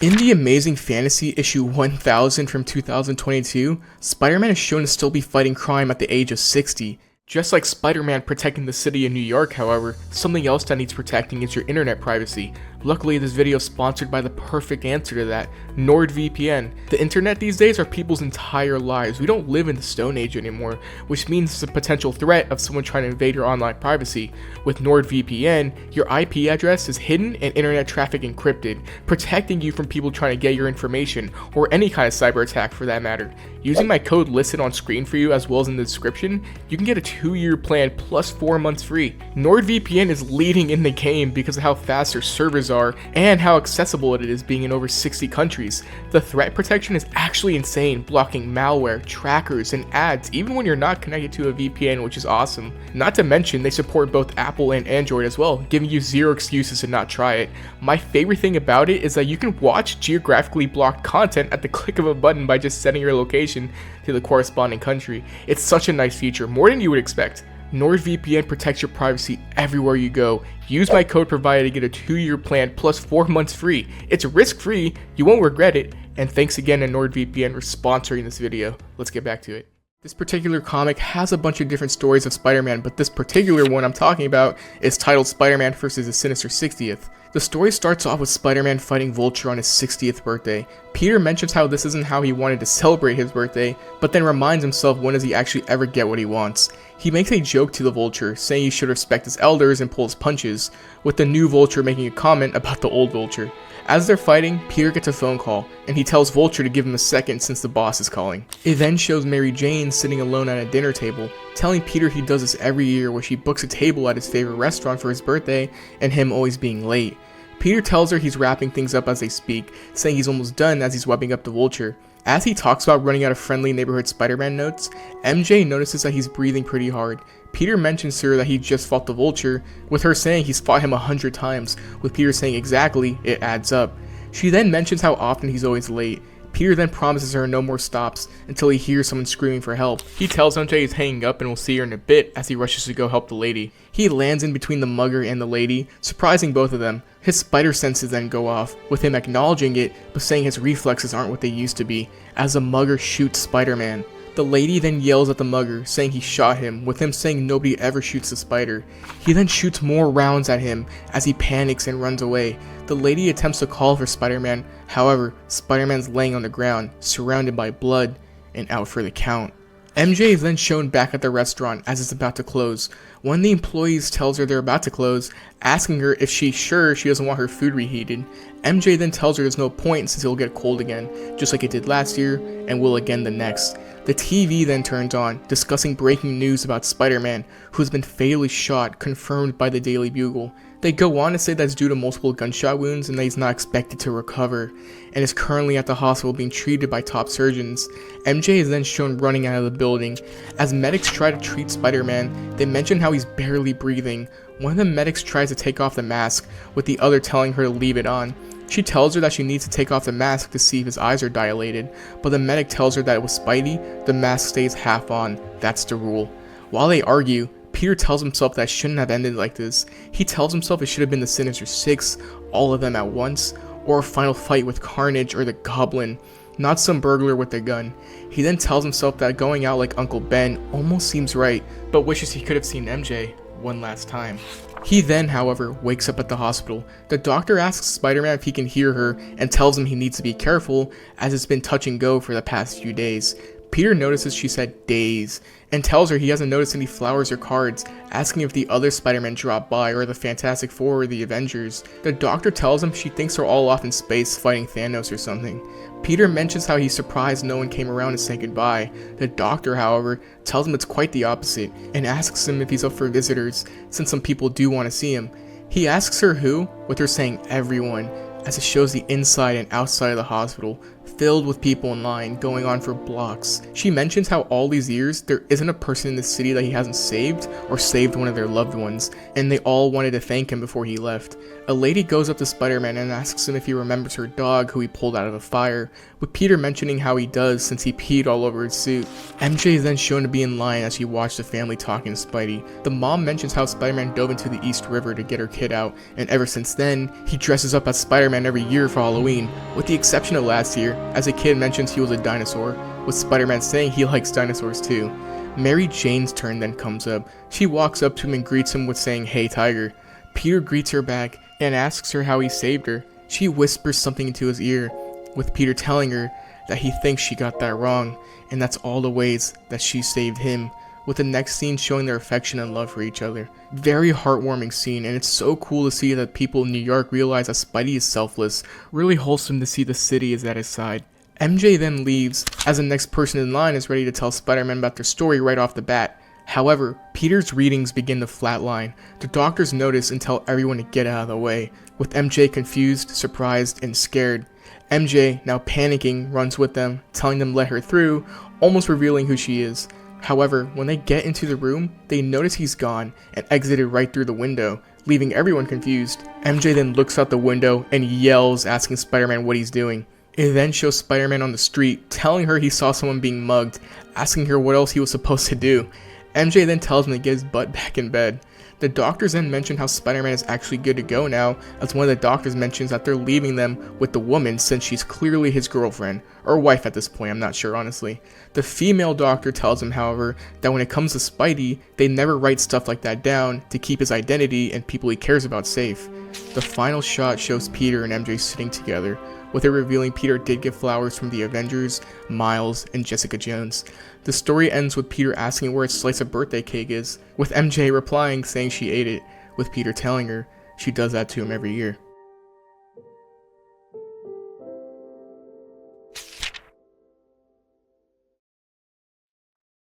In the Amazing Fantasy issue 1000 from 2022, Spider-Man is shown to still be fighting crime at the age of 60. Just like Spider-Man protecting the city of New York, however, something else that needs protecting is your internet privacy. Luckily, this video is sponsored by the perfect answer to that, NordVPN. The internet these days are people's entire lives. We don't live in the Stone Age anymore, which means there's a potential threat of someone trying to invade your online privacy. With NordVPN, your IP address is hidden and internet traffic encrypted, protecting you from people trying to get your information, or any kind of cyber attack for that matter. Using my code listed on screen for you as well as in the description, you can get a 2-year plan plus 4 months free. NordVPN is leading in the game because of how fast their servers are and how accessible it is, being in over 60 countries. The threat protection is actually insane, blocking malware, trackers, and ads even when you're not connected to a VPN, which is awesome. Not to mention, they support both Apple and Android as well, giving you zero excuses to not try it. My favorite thing about it is that you can watch geographically blocked content at the click of a button by just setting your location to the corresponding country. It's such a nice feature, more than you would expect. NordVPN protects your privacy everywhere you go. Use my code provided to get a 2-year plan plus 4 months free. It's risk-free, you won't regret it, and thanks again to NordVPN for sponsoring this video. Let's get back to it. This particular comic has a bunch of different stories of Spider-Man, but this particular one I'm talking about is titled Spider-Man vs. the Sinister 60th. The story starts off with Spider-Man fighting Vulture on his 60th birthday. Peter mentions how this isn't how he wanted to celebrate his birthday, but then reminds himself when does he actually ever get what he wants. He makes a joke to the Vulture, saying he should respect his elders and pull his punches, with the new Vulture making a comment about the old Vulture. As they're fighting, Peter gets a phone call, and he tells Vulture to give him a second since the boss is calling. It then shows Mary Jane sitting alone at a dinner table, telling Peter he does this every year where she books a table at his favorite restaurant for his birthday, and him always being late. Peter tells her he's wrapping things up as they speak, saying he's almost done as he's wiping up the Vulture. As he talks about running out of friendly neighborhood Spider-Man notes, MJ notices that he's breathing pretty hard. Peter mentions to her that he just fought the Vulture, with her saying he's fought him 100 times, with Peter saying exactly, it adds up. She then mentions how often he's always late. Peter then promises her no more stops until he hears someone screaming for help. He tells MJ he's hanging up and will see her in a bit as he rushes to go help the lady. He lands in between the mugger and the lady, surprising both of them. His spider senses then go off, with him acknowledging it but saying his reflexes aren't what they used to be, as the mugger shoots Spider-Man. The lady then yells at the mugger, saying he shot him, with him saying nobody ever shoots the spider. He then shoots more rounds at him as he panics and runs away. The lady attempts to call for Spider-Man, however, Spider-Man's laying on the ground, surrounded by blood, and out for the count. MJ is then shown back at the restaurant as it's about to close. One of the employees tells her they're about to close, asking her if she's sure she doesn't want her food reheated. MJ then tells her there's no point since it'll get cold again, just like it did last year, and will again the next. The TV then turns on, discussing breaking news about Spider-Man, who's been fatally shot, confirmed by the Daily Bugle. They go on to say that's due to multiple gunshot wounds and that he's not expected to recover, and is currently at the hospital being treated by top surgeons. MJ is then shown running out of the building. As medics try to treat Spider-Man, they mention how he's barely breathing. One of the medics tries to take off the mask, with the other telling her to leave it on. She tells her that she needs to take off the mask to see if his eyes are dilated, but the medic tells her that with Spidey, the mask stays half on. That's the rule. While they argue, Peter tells himself that it shouldn't have ended like this. He tells himself it should have been the Sinister Six, all of them at once, or a final fight with Carnage or the Goblin, not some burglar with a gun. He then tells himself that going out like Uncle Ben almost seems right, but wishes he could have seen MJ one last time. He then, however, wakes up at the hospital. The doctor asks Spider-Man if he can hear her and tells him he needs to be careful as it's been touch and go for the past few days. Peter notices she said days, and tells her he hasn't noticed any flowers or cards, asking if the other Spider-Man dropped by or the Fantastic Four or the Avengers. The doctor tells him she thinks they're all off in space fighting Thanos or something. Peter mentions how he's surprised no one came around to say goodbye. The doctor, however, tells him it's quite the opposite, and asks him if he's up for visitors, since some people do want to see him. He asks her who, with her saying everyone, as it shows the inside and outside of the hospital, filled with people in line, going on for blocks. She mentions how all these years, there isn't a person in the city that he hasn't saved or saved one of their loved ones, and they all wanted to thank him before he left. A lady goes up to Spider-Man and asks him if he remembers her dog who he pulled out of a fire, with Peter mentioning how he does since he peed all over his suit. MJ is then shown to be in line as she watched the family talking to Spidey. The mom mentions how Spider-Man dove into the East River to get her kid out, and ever since then, he dresses up as Spider-Man every year for Halloween, with the exception of last year, as a kid mentions he was a dinosaur, with Spider-Man saying he likes dinosaurs too. Mary Jane's turn then comes up. She walks up to him and greets him with saying, "Hey Tiger." Peter greets her back and asks her how he saved her. She whispers something into his ear, with Peter telling her that he thinks she got that wrong, and that's all the ways that she saved him, with the next scene showing their affection and love for each other. Very heartwarming scene, and it's so cool to see that people in New York realize that Spidey is selfless. Really wholesome to see the city is at his side. MJ then leaves, as the next person in line is ready to tell Spider-Man about their story right off the bat. However, Peter's readings begin to flatline. The doctors notice and tell everyone to get out of the way, with MJ confused, surprised, and scared. MJ, now panicking, runs with them, telling them to let her through, almost revealing who she is. However, when they get into the room, they notice he's gone and exited right through the window, leaving everyone confused. MJ then looks out the window and yells, asking Spider-Man what he's doing. It then shows Spider-Man on the street, telling her he saw someone being mugged, asking her what else he was supposed to do. MJ then tells him to get his butt back in bed. The doctors then mention how Spider-Man is actually good to go now, as one of the doctors mentions that they're leaving them with the woman since she's clearly his girlfriend, or wife at this point, I'm not sure honestly. The female doctor tells him, however, that when it comes to Spidey, they never write stuff like that down to keep his identity and people he cares about safe. The final shot shows Peter and MJ sitting together, with it revealing Peter did get flowers from the Avengers, Miles, and Jessica Jones. The story ends with Peter asking where his slice of birthday cake is, with MJ replying saying she ate it, with Peter telling her she does that to him every year.